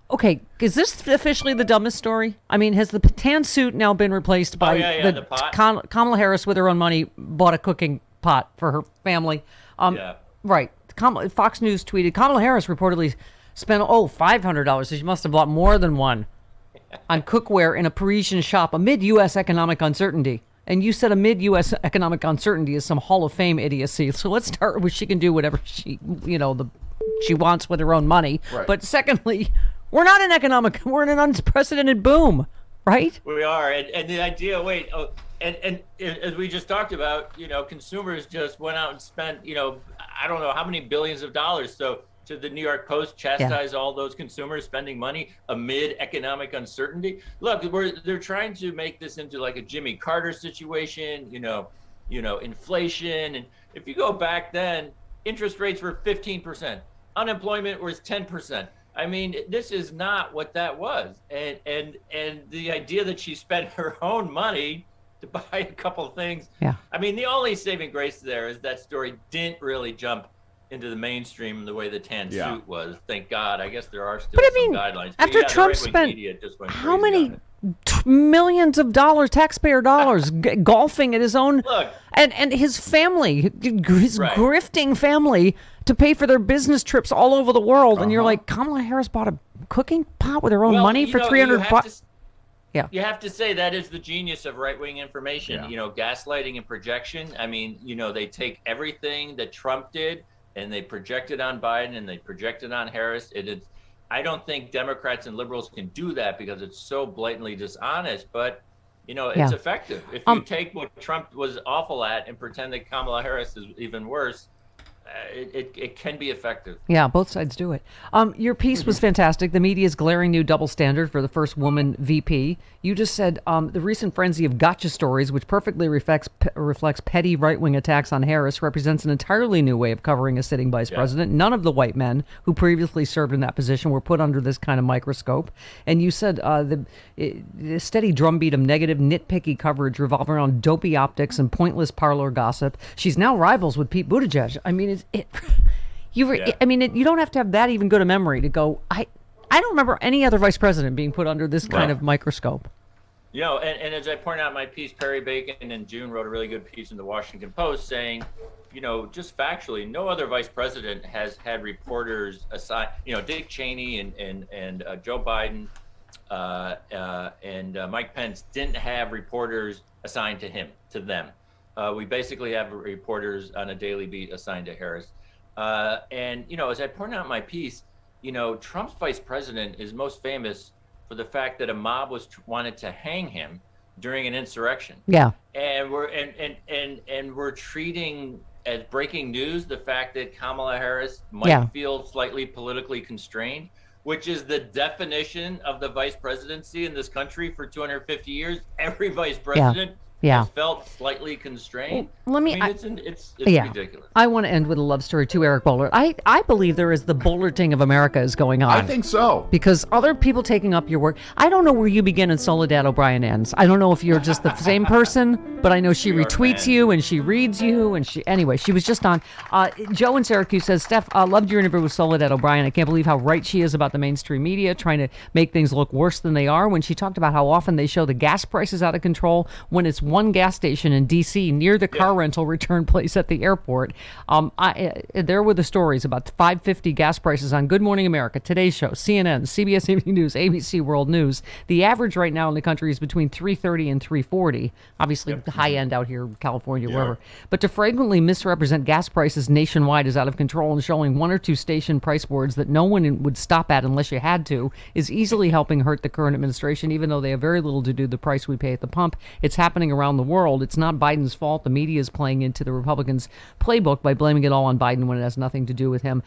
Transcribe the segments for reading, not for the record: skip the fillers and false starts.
Okay, is this officially the dumbest story? I mean, has the tan suit now been replaced by the pot? Kamala Harris, with her own money, bought a cooking pot for her family? Right. Fox News tweeted, Kamala Harris reportedly spent, $500. So she must have bought more than one on cookware in a Parisian shop amid U.S. economic uncertainty. And you said amid U.S. economic uncertainty is some Hall of Fame idiocy. So let's start with she can do whatever she wants with her own money. Right. But secondly, we're in an unprecedented boom, right? We are. And the idea, and as we just talked about, consumers just went out and spent, I don't know how many billions of dollars. So to the New York Post chastise all those consumers spending money amid economic uncertainty. Look, they're trying to make this into like a Jimmy Carter situation, inflation. And if you go back then, interest rates were 15%. Unemployment was 10%. I mean, this is not what that was. And the idea that she spent her own money to buy a couple of things. Yeah. I mean, the only saving grace there is that story didn't really jump into the mainstream the way the tan suit was. Thank God. I guess there are still some guidelines. After Trump spent how many millions of dollars, taxpayer dollars, golfing at his own, and his family, his grifting family, to pay for their business trips all over the world. And you're like, Kamala Harris bought a cooking pot with her own money for $300. Yeah. You have to say that is the genius of right-wing information, gaslighting and projection. I mean, they take everything that Trump did and they project it on Biden and they project it on Harris. I don't think Democrats and liberals can do that because it's so blatantly dishonest, but it's effective. If you take what Trump was awful at and pretend that Kamala Harris is even worse, it can be effective. Yeah, both sides do it. Your piece was fantastic. The media's glaring new double standard for the first woman VP. You just said the recent frenzy of gotcha stories, which perfectly reflects petty right-wing attacks on Harris, represents an entirely new way of covering a sitting vice president. None of the white men who previously served in that position were put under this kind of microscope. And you said the steady drumbeat of negative, nitpicky coverage revolving around dopey optics and pointless parlor gossip. She's now rivals with Pete Buttigieg. I mean, you don't have to have that even good a memory to go, I don't remember any other vice president being put under this kind of microscope. And as I point out in my piece, Perry Bacon in June wrote a really good piece in the Washington Post saying, just factually, no other vice president has had reporters assigned, Dick Cheney and Joe Biden and Mike Pence didn't have reporters assigned to them. We basically have reporters on a daily beat assigned to Harris. As I point out in my piece, Trump's vice president is most famous for the fact that a mob wanted to hang him during an insurrection. Yeah. And we're treating as breaking news the fact that Kamala Harris might feel slightly politically constrained, which is the definition of the vice presidency in this country for 250 years. Every vice president has felt slightly constrained. It's ridiculous. I want to end with a love story to Eric Boehlert. I believe there is the Boehlerting of America is going on. I think so. Because other people taking up your work. I don't know where you begin and Soledad O'Brien ends. I don't know if you're just the same person, but I know she retweets you and she reads you. And she was just on. Joe in Syracuse says, Steph, loved your interview with Soledad O'Brien. I can't believe how right she is about the mainstream media trying to make things look worse than they are. When she talked about how often they show the gas prices out of control when it's one gas station in D.C. near the car rental return place at the airport. There were the stories about $5.50 gas prices on Good Morning America, Today's Show, CNN, CBS Evening News, ABC World News. The average right now in the country is between $3.30 and $3.40. Obviously, the high end out here, California, wherever. But to flagrantly misrepresent gas prices nationwide is out of control, and showing one or two station price boards that no one would stop at unless you had to is easily helping hurt the current administration, even though they have very little to do with the price we pay at the pump. It's happening around the world. It's not Biden's fault. The media is playing into the Republicans' playbook by blaming it all on Biden when it has nothing to do with him.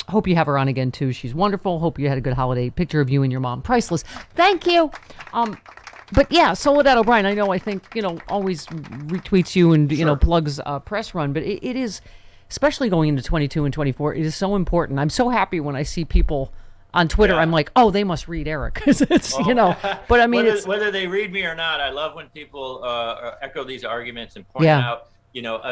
Hope you have her on again, too. She's wonderful. Hope you had a good holiday. Picture of you and your mom. Priceless. Thank you. But yeah, Soledad O'Brien, I think, always retweets you and, plugs Press Run, but it is, especially going into 22 and 24, it is so important. I'm so happy when I see people on Twitter. I'm like, oh, they must read Eric. It's, but I mean, whether they read me or not, I love when people echo these arguments and point out,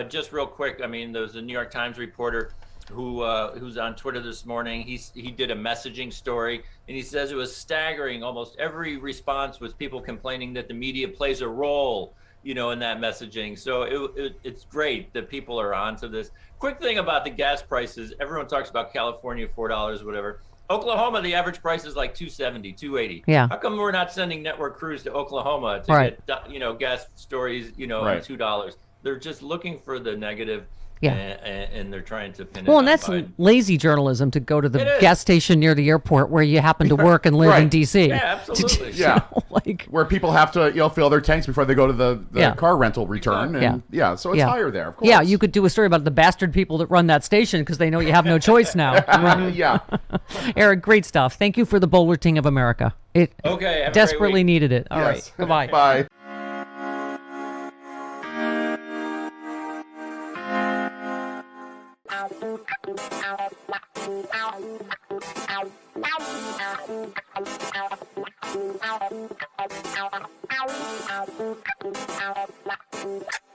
just real quick. I mean, there was a New York Times reporter who's on Twitter this morning. He did a messaging story, and he says it was staggering. Almost every response was people complaining that the media plays a role, in that messaging. So it's great that people are onto this. Quick thing about the gas prices. Everyone talks about California, $4, whatever. Oklahoma, the average price is like $2.70, $2.80. Yeah. How come we're not sending network crews to Oklahoma to get, gas stories, at $2? They're just looking for the negative. Yeah. And they're trying to pin it Well, on and that's Biden. lazy journalism to go to the gas station near the airport where you happen to work and live in D.C. Yeah, absolutely. Where people have to fill their tanks before they go to the car rental return. And so it's higher there, of course. Yeah, you could do a story about the bastard people that run that station because they know you have no choice now. Yeah. Eric, great stuff. Thank you for the Boehlerting of America. It desperately needed it. All right. Goodbye. Bye. Ow.